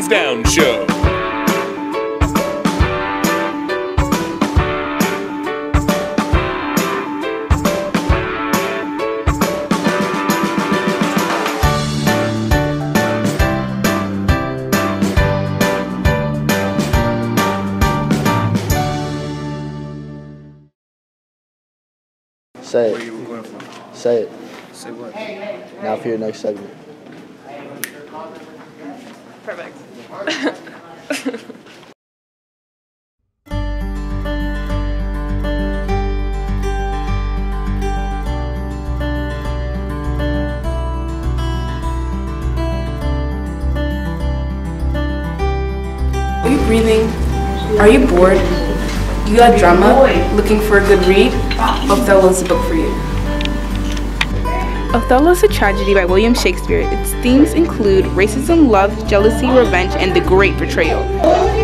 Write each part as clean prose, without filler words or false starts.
Lansdowne Show. Say Where it. you going from? Say it. Say what? Now for your next segment. Perfect. Are you breathing? Are you bored? You got drama? Looking for a good read? Othello's the book for you. Othello is a tragedy by William Shakespeare. Its themes include racism, love, jealousy, revenge, and the great betrayal.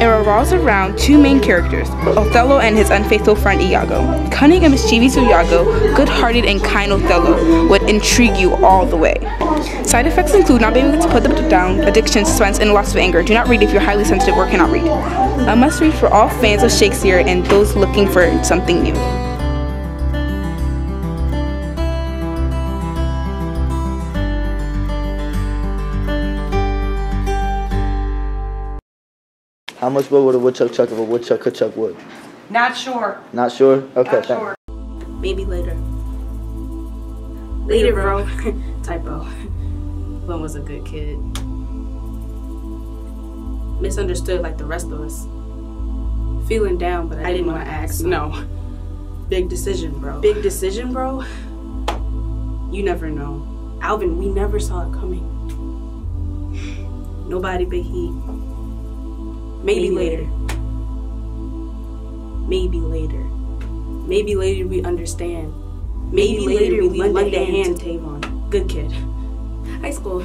It revolves around two main characters, Othello and his unfaithful friend Iago. Cunning and mischievous Iago, good-hearted and kind Othello would intrigue you all the way. Side effects include not being able to put the book down, addiction, suspense, and loss of anger. Do not read if you're highly sensitive or cannot read. A must-read for all fans of Shakespeare and those looking for something new. How much wood would a woodchuck chuck if a woodchuck could chuck wood? Not sure. Not sure? Okay, Not sure. Maybe later. Later, bro. Typo. Glenn was a good kid. Misunderstood like the rest of us. Feeling down, but I didn't want to ask. No. Big decision, bro. Big decision, bro? You never know. Alvin, we never saw it coming. Nobody but he. Maybe later. Maybe later. Maybe later we understand. Maybe later we lend a hand to Tavon. Good kid. High school,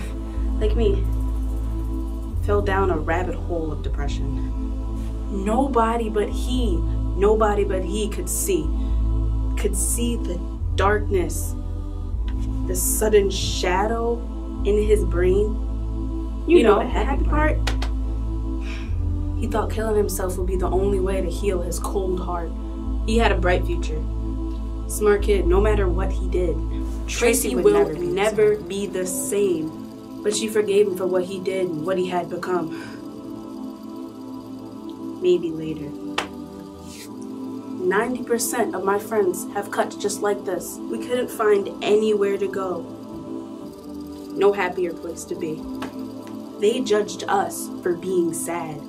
like me, fell down a rabbit hole of depression. Nobody but he could see the darkness, the sudden shadow in his brain. You know, the happy part. He thought killing himself would be the only way to heal his cold heart. He had a bright future. Smart kid, no matter what he did. Tracy will never be the same. But she forgave him for what he did and what he had become. Maybe later. 90% of my friends have cuts just like this. We couldn't find anywhere to go. No happier place to be. They judged us for being sad.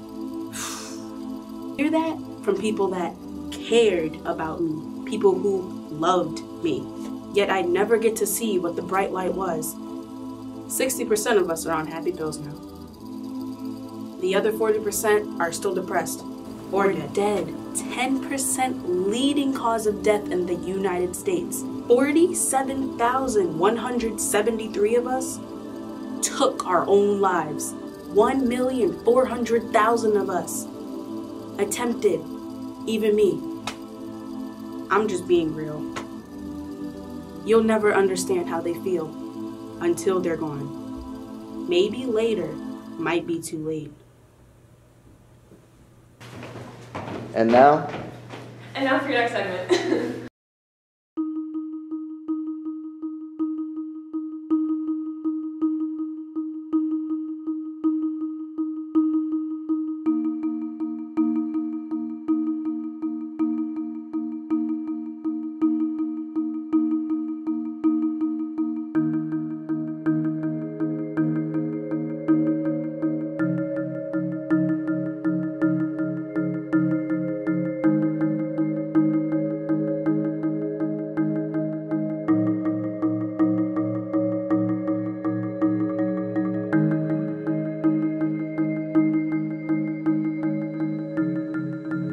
Hear that? From people that cared about me, people who loved me. Yet I'd never get to see what the bright light was. 60% of us are on happy pills now. The other 40% are still depressed or dead. 10% leading cause of death in the United States. 47,173 of us took our own lives. 1,400,000 of us attempted, even me. I'm just being real. You'll never understand how they feel until they're gone. Maybe later might be too late. And now? And now for your next segment.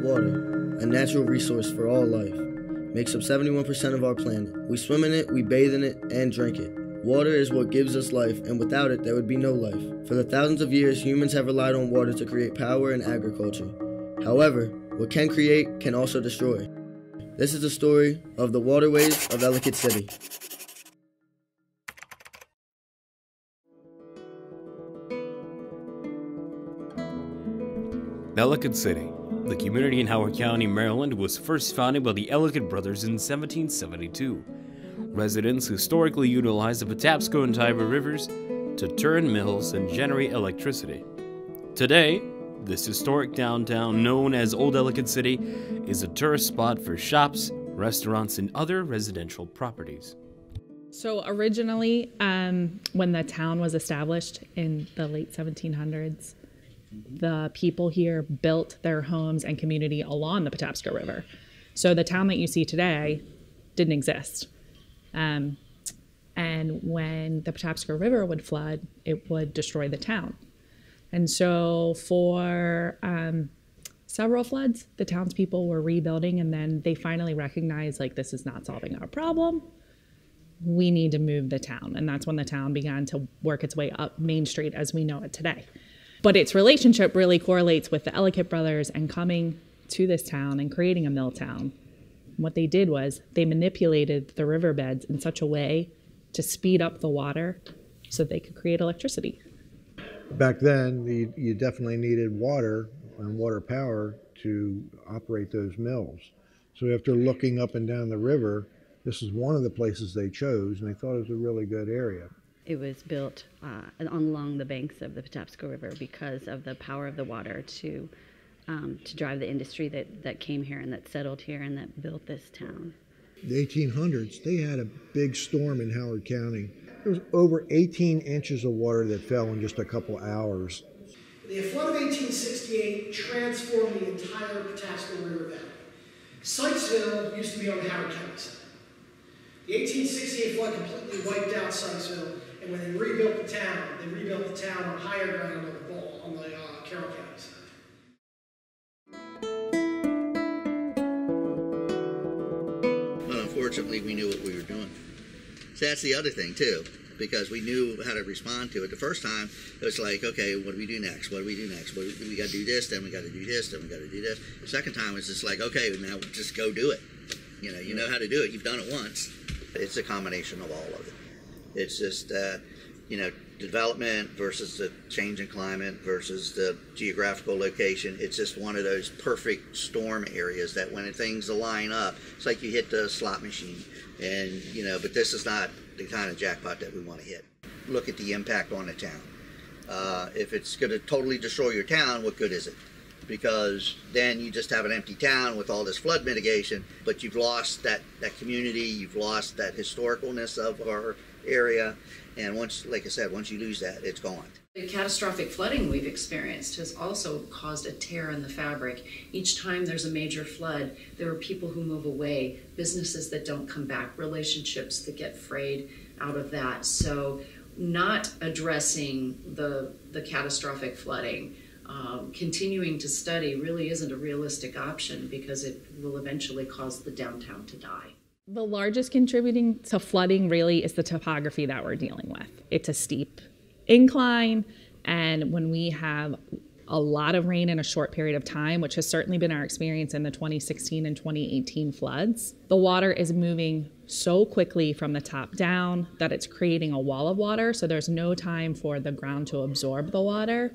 Water, a natural resource for all life, makes up 71% of our planet. We swim in it, we bathe in it, and drink it. Water is what gives us life, and without it, there would be no life. For the thousands of years, humans have relied on water to create power and agriculture. However, what can create can also destroy. This is the story of the waterways of Ellicott City. Ellicott City. The community in Howard County, Maryland, was first founded by the Ellicott brothers in 1772. Residents historically utilized the Patapsco and Tiber rivers to turn mills and generate electricity. Today, this historic downtown, known as Old Ellicott City, is a tourist spot for shops, restaurants, and other residential properties. So originally, when the town was established in the late 1700s, the people here built their homes and community along the Patapsco River. So the town that you see today didn't exist. And when the Patapsco River would flood, it would destroy the town. And so for several floods, the townspeople were rebuilding, and then they finally recognized, like, this is not solving our problem. We need to move the town. And that's when the town began to work its way up Main Street as we know it today. But its relationship really correlates with the Ellicott brothers and coming to this town and creating a mill town. What they did was they manipulated the riverbeds in such a way to speed up the water so they could create electricity. Back then, you definitely needed water and water power to operate those mills. So after looking up and down the river, this is one of the places they chose, and they thought it was a really good area. It was built along the banks of the Patapsco River because of the power of the water to drive the industry that came here and that settled here and that built this town. The 1800s, they had a big storm in Howard County. There was over 18 inches of water that fell in just a couple hours. The flood of 1868 transformed the entire Patapsco River Valley. Sykesville used to be on the Howard County side. The 1868 flood completely wiped out Sykesville, and when they rebuilt the town on higher ground on the Carroll County side. Well, unfortunately, we knew what we were doing. So that's the other thing, too, because we knew how to respond to it. The first time, it was like, okay, what do we do next? What do we do next? We got to do this, then we got to do this, then we got to do this. The second time, it's just like, okay, now just go do it. You know how to do it. You've done it once. It's a combination of all of it. It's just, development versus the change in climate versus the geographical location. It's just one of those perfect storm areas that when things line up, it's like you hit the slot machine. And, but this is not the kind of jackpot that we want to hit. Look at the impact on the town. If it's going to totally destroy your town, what good is it? Because then you just have an empty town with all this flood mitigation, but you've lost that community, you've lost that historicalness of our area, and once, like I said, once you lose that, it's gone. The catastrophic flooding we've experienced has also caused a tear in the fabric. Each time there's a major flood, there are people who move away, businesses that don't come back, relationships that get frayed out of that. So not addressing the catastrophic flooding, continuing to study really isn't a realistic option because it will eventually cause the downtown to die. The largest contributing to flooding really is the topography that we're dealing with. It's a steep incline, and when we have a lot of rain in a short period of time, which has certainly been our experience in the 2016 and 2018 floods, the water is moving so quickly from the top down that it's creating a wall of water, so there's no time for the ground to absorb the water.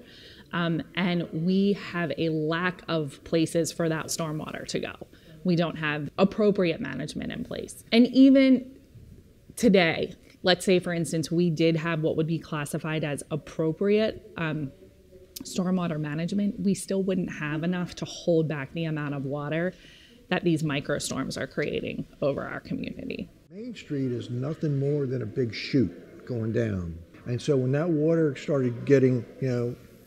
And we have a lack of places for that stormwater to go. We don't have appropriate management in place. And even today, let's say, for instance, we did have what would be classified as appropriate stormwater management, we still wouldn't have enough to hold back the amount of water that these microstorms are creating over our community. Main Street is nothing more than a big chute going down. And so when that water started getting,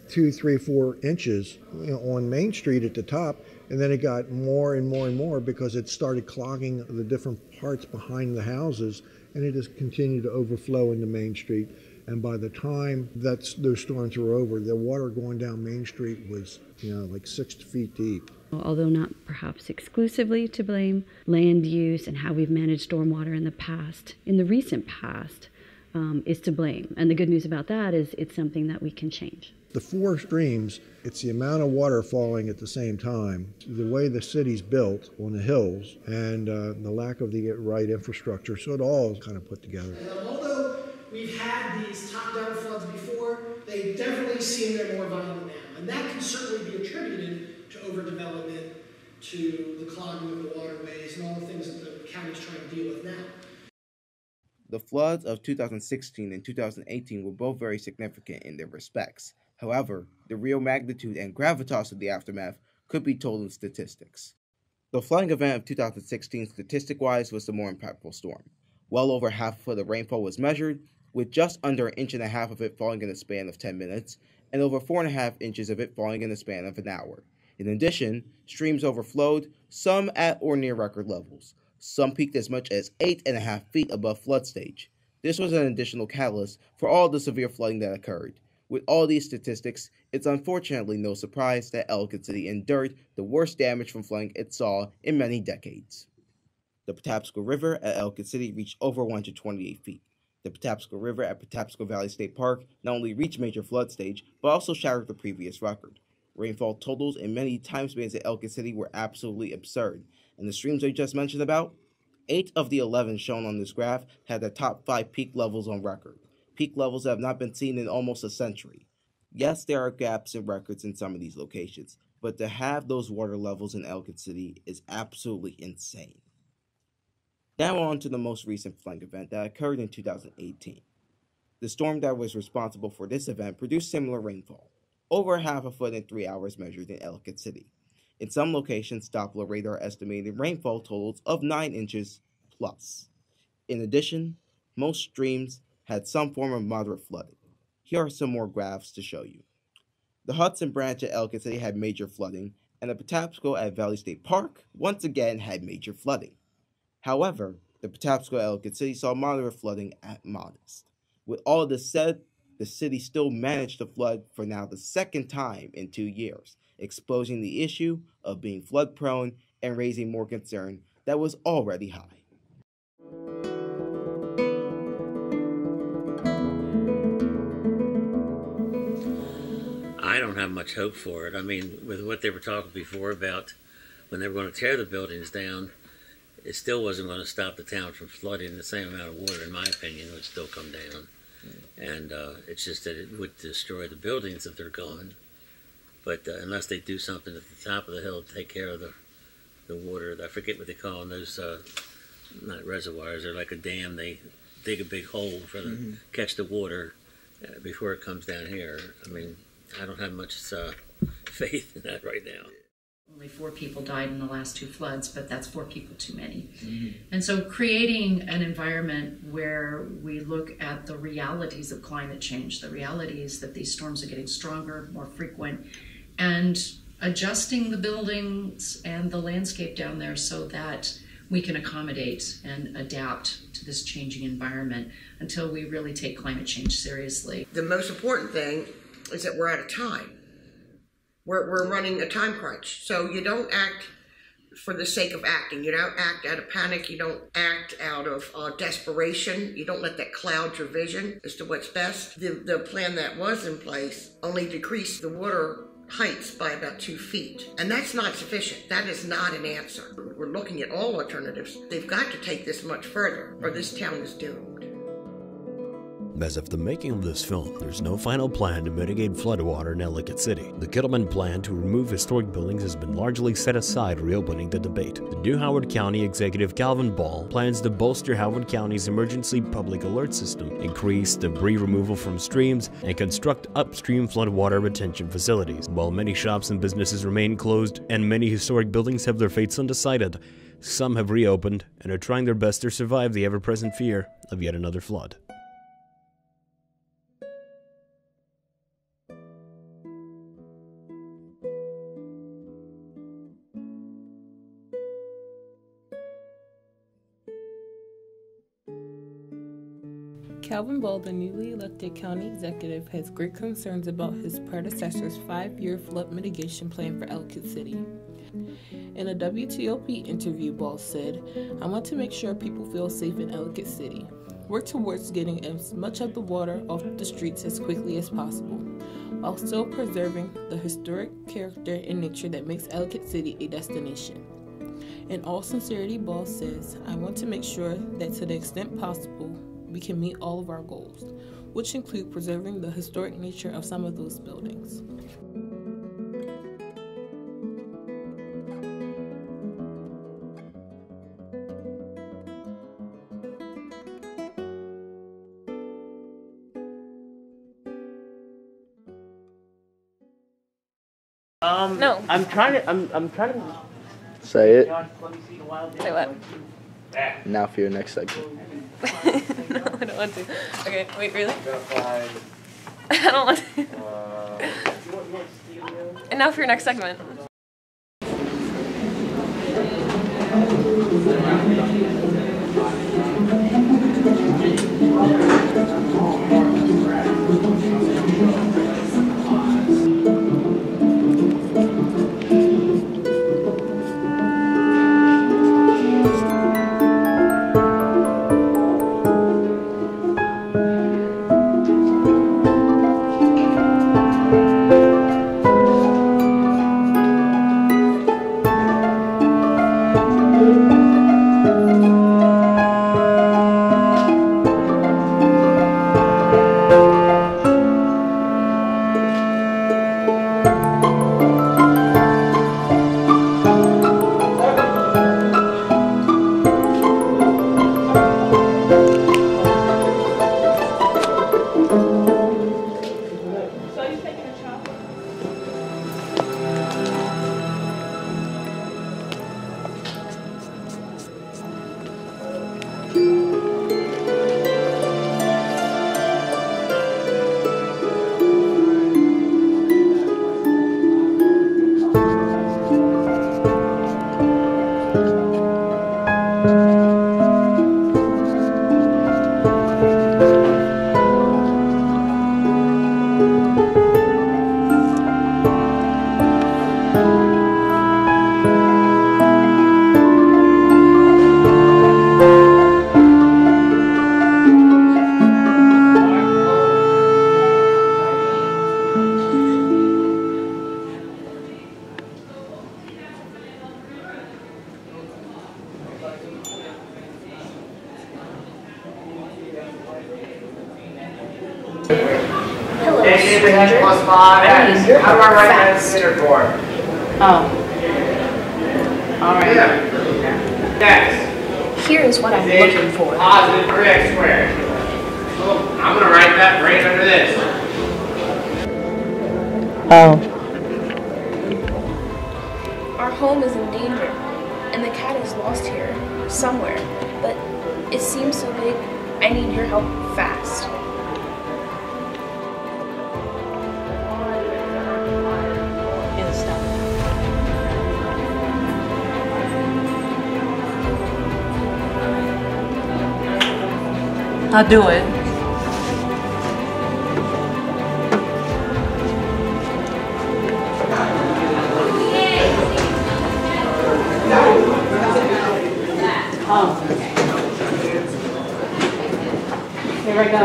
2, 3, 4 inches on Main Street at the top, and then it got more and more and more because it started clogging the different parts behind the houses, and it just continued to overflow into Main Street. And by the time those storms were over, the water going down Main Street was, like 6 feet deep. Although not perhaps exclusively to blame, land use and how we've managed stormwater in the past, in the recent past, is to blame. And the good news about that is it's something that we can change. The 4 streams, it's the amount of water falling at the same time, the way the city's built on the hills, and the lack of the right infrastructure, so it all is kind of put together. Although we've had these top-down floods before, they definitely seem they're more violent now. And And that can certainly be attributed to overdevelopment, to the clogging of the waterways, and all the things that the county's trying to deal with now. The floods of 2016 and 2018 were both very significant in their respects. However, the real magnitude and gravitas of the aftermath could be told in statistics. The flooding event of 2016 statistic-wise was the more impactful storm. Well over half of the rainfall was measured, with just under 1.5 inches of it falling in a span of 10 minutes, and over 4.5 inches of it falling in a span of an hour. In addition, streams overflowed, some at or near record levels. Some peaked as much as 8.5 feet above flood stage. This was an additional catalyst for all the severe flooding that occurred. With all these statistics, it's unfortunately no surprise that Ellicott City endured the worst damage from flooding it saw in many decades. The Patapsco River at Ellicott City reached over 128 feet. The Patapsco River at Patapsco Valley State Park not only reached major flood stage, but also shattered the previous record. Rainfall totals in many time spans at Ellicott City were absolutely absurd, and the streams I just mentioned about, 8 of the 11 shown on this graph had the top 5 peak levels on record. Peak levels that have not been seen in almost a century. Yes, there are gaps in records in some of these locations, but to have those water levels in Ellicott City is absolutely insane. Now on to the most recent flooding event that occurred in 2018. The storm that was responsible for this event produced similar rainfall, over 1/2 foot in 3 hours measured in Ellicott City. In some locations, Doppler radar estimated rainfall totals of 9 inches plus. In addition, most streams had some form of moderate flooding. Here are some more graphs to show you. The Hudson Branch at Ellicott City had major flooding, and the Patapsco at Valley State Park once again had major flooding. However, the Patapsco at Ellicott City saw moderate flooding at modest. With all this said, the city still managed to flood for now the second time in 2 years, exposing the issue of being flood prone and raising more concern that was already high. I don't have much hope for it. I mean, with what they were talking before about when they were going to tear the buildings down, it still wasn't going to stop the town from flooding. The same amount of water, in my opinion, would still come down. And it's just that it would destroy the buildings if they're gone. But unless they do something at the top of the hill to take care of the water, I forget what they call them, those, not reservoirs, they're like a dam. They dig a big hole for the catch the water before it comes down here. I mean, I don't have much faith in that right now. Only 4 people died in the last 2 floods, but that's 4 people too many. And so creating an environment where we look at the realities of climate change, the realities that these storms are getting stronger, more frequent, and adjusting the buildings and the landscape down there so that we can accommodate and adapt to this changing environment until we really take climate change seriously. The most important thing is that we're at a time. We're running a time crunch. So you don't act for the sake of acting. You don't act out of panic. You don't act out of desperation. You don't let that cloud your vision as to what's best. The plan that was in place only decreased the water heights by about 2 feet. And that's not sufficient. That is not an answer. We're looking at all alternatives. They've got to take this much further or this town is doomed. As of the making of this film, there's no final plan to mitigate floodwater in Ellicott City. The Kittleman plan to remove historic buildings has been largely set aside, reopening the debate. The new Howard County Executive Calvin Ball plans to bolster Howard County's emergency public alert system, increase debris removal from streams, and construct upstream floodwater retention facilities. While many shops and businesses remain closed and many historic buildings have their fates undecided, some have reopened and are trying their best to survive the ever-present fear of yet another flood. Calvin Ball, the newly elected county executive, has great concerns about his predecessor's 5-year flood mitigation plan for Ellicott City. In a WTOP interview, Ball said, "I want to make sure people feel safe in Ellicott City. Work towards getting as much of the water off the streets as quickly as possible, while still preserving the historic character and nature that makes Ellicott City a destination." In all sincerity, Ball says, "I want to make sure that to the extent possible, we can meet all of our goals, which include preserving the historic nature of some of those buildings." No. I'm trying to. Say it. Say what? Now for your next segment. No, I don't want to. Okay, wait, really? I don't want to. And now for your next segment. Hello, stranger. I need your help fast. Oh. Alright. Yes. Here is what I'm looking for. Positive for x squared. I'm going to write that right under this. Oh. Our home is in danger, and the cat is lost here, somewhere. But it seems so big, I need your help fast. I'll do it. Here I go.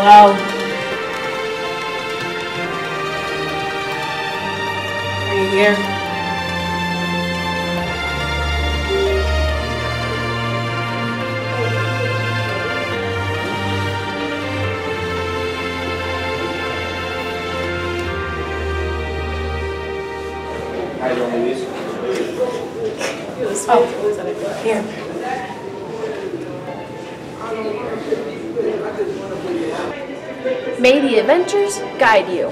Hello? Are you here? Here. May the adventures guide you.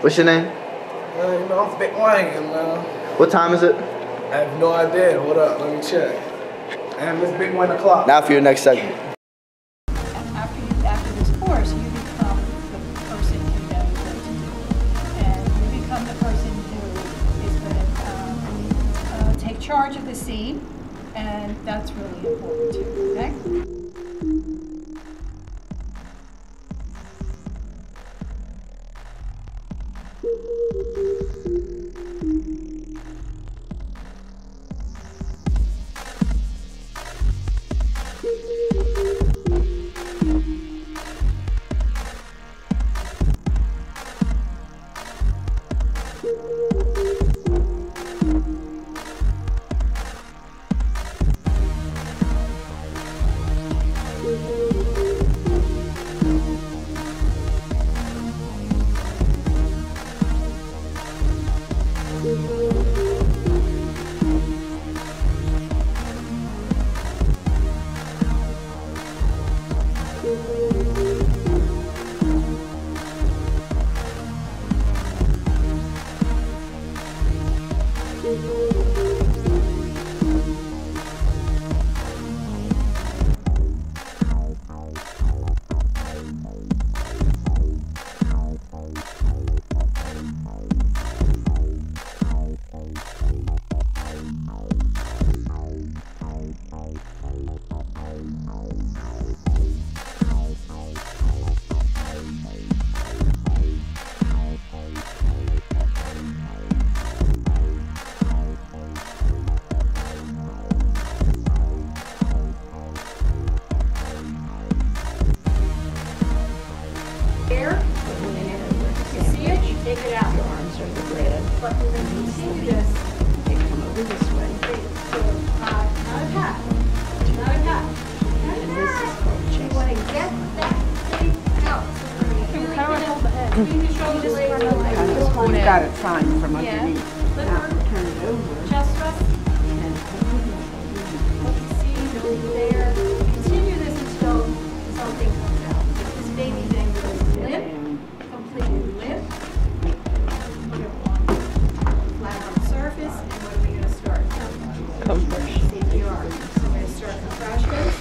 What's your name? You know, I'm Big Wayne, man. What time is it? I have no idea. Hold up, let me check. And it's Big 1 o'clock. Now for your next segment. After this course, you become the person who knows what to do. And you become the person who is going to take charge of the scene, and that's really important too, okay? Here, you see it, you take it out. Your arms are the red. But we're going to continue this. They come over this way. So, not attack. Not attack. And this is called chest. You want to get that thing out. So really hold the head. You can show the leg. You've got it signed from underneath. Now turn it over. Chest thrust. See, over there. Continue this until something comes out. If this baby thing goes limp, completely limp, put it on flat on the surface, and what are we going to start? CPR. So we're going to start from crash base.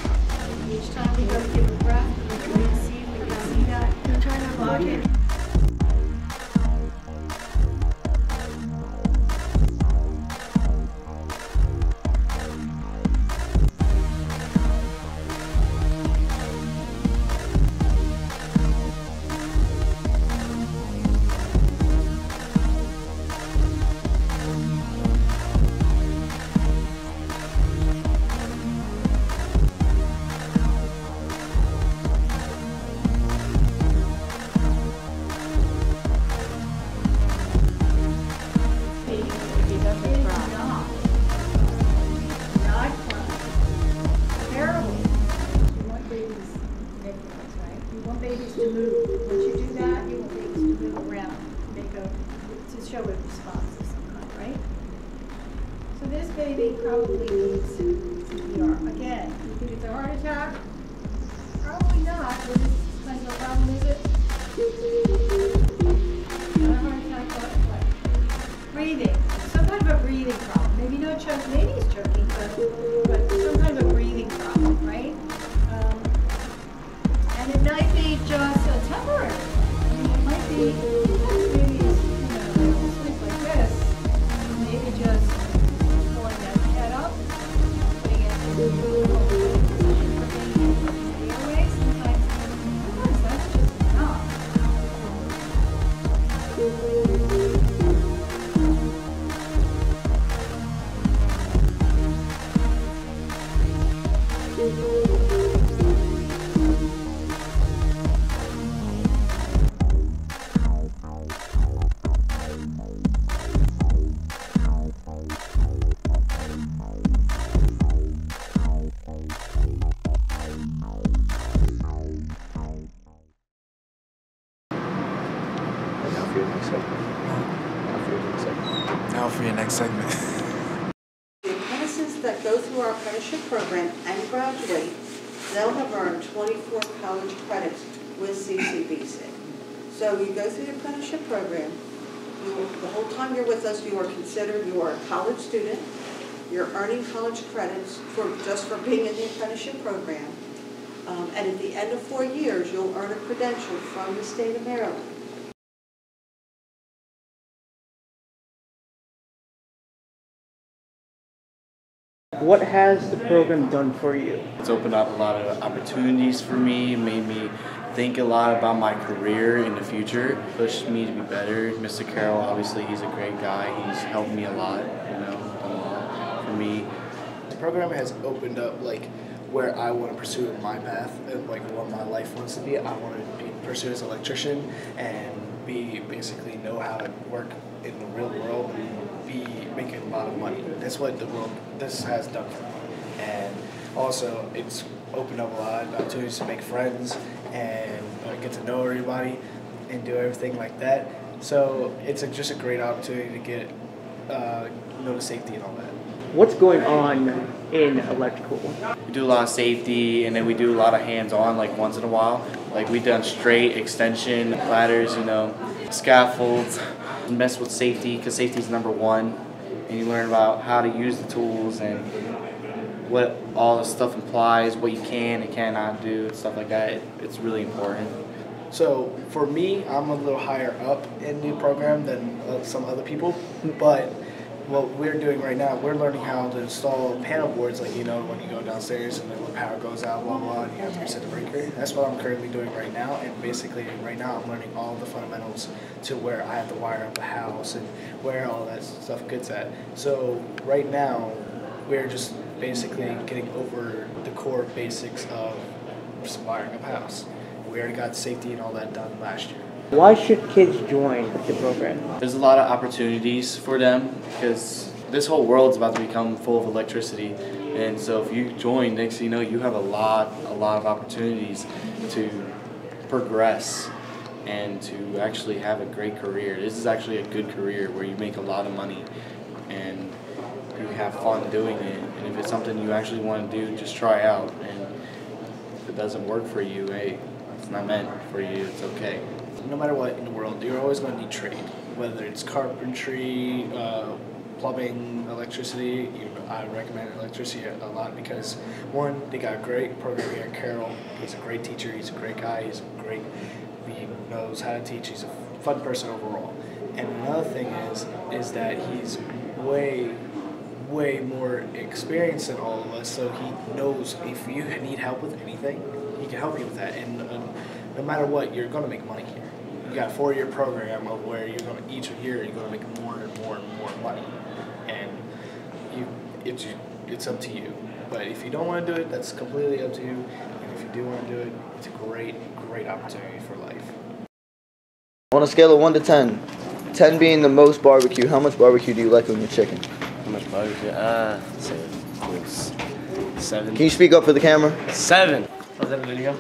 Each time we go to give a breath, we're going to see if we can see that. Lock it. Babies to move. Once you do that, you want babies to move around, to show a response of some kind, right? So this baby probably needs CPR. Again, you think it's a heart attack? Probably not. What kind of problem is it? Not a heart attack, but what? Breathing. Some kind of a breathing problem. Maybe no choke. Maybe he's choking, but some kind of a breathing problem, right? And it might be just a temporary. I mean, it might be, maybe it's, they don't sleep like this. Maybe just pulling that head up, putting it in the position for being in the airway. Sometimes that's just enough. Now for your next segment. The apprentices that go through our apprenticeship program and graduate, they'll have earned 24 college credits with CCBC. So you go through the apprenticeship program, the whole time you're with us, you are considered, you are a college student, you're earning college credits just for being in the apprenticeship program. And at the end of 4 years, you'll earn a credential from the state of Maryland. What has the program done for you? It's opened up a lot of opportunities for me, made me think a lot about my career in the future, pushed me to be better. Mr. Carroll, obviously, he's a great guy. He's helped me a lot, done a lot for me. The program has opened up where I want to pursue my path and what my life wants to be. I want to pursue as an electrician and basically know how to work in the real world and be making a lot of money. That's what this has done for me. And also it's opened up a lot of opportunities to make friends and get to know everybody and do everything like that. So it's just a great opportunity to get know the safety and all that. What's going on in electrical? We do a lot of safety, and then we do a lot of hands-on, once in a while. We've done straight, extension, ladders, scaffolds. Mess with safety, because safety is number one. And you learn about how to use the tools and what all the stuff implies, what you can and cannot do, and stuff like that. It's really important. So for me, I'm a little higher up in the program than some other people, but what we're doing right now, we're learning how to install panel boards, when you go downstairs and then when power goes out, blah, blah, and you have to reset the breaker. That's what I'm currently doing right now, and basically right now I'm learning all the fundamentals to where I have to wire up the house and where all that stuff gets at. So right now, we're just basically getting over the core basics of just wiring up a house. We already got safety and all that done last year. Why should kids join the program? There's a lot of opportunities for them because this whole world's about to become full of electricity. And so if you join, next thing you know, you have a lot of opportunities to progress and to actually have a great career. This is actually a good career where you make a lot of money and you have fun doing it. And if it's something you actually want to do, just try out. And if it doesn't work for you, hey, it's not meant for you, it's okay. No matter what in the world, you're always going to need trade, whether it's carpentry, plumbing, electricity. I recommend electricity a lot because, one, they got a great program here at Carroll. He's a great teacher, he's a great guy, he knows how to teach, he's a fun person overall. And another thing is that he's way more experienced than all of us, so he knows if you need help with anything, he can help you with that. And no matter what, you're going to make money here. You got a 4-year program of where you're going to each year you're going to make more and more and more money, and it's up to you. But if you don't want to do it, that's completely up to you. And if you do want to do it, it's a great opportunity for life. On a scale of 1 to 10, 10 being the most barbecue, how much barbecue do you like on your chicken? How much barbecue? Say 7. Can you speak up for the camera? 7. Was that a video?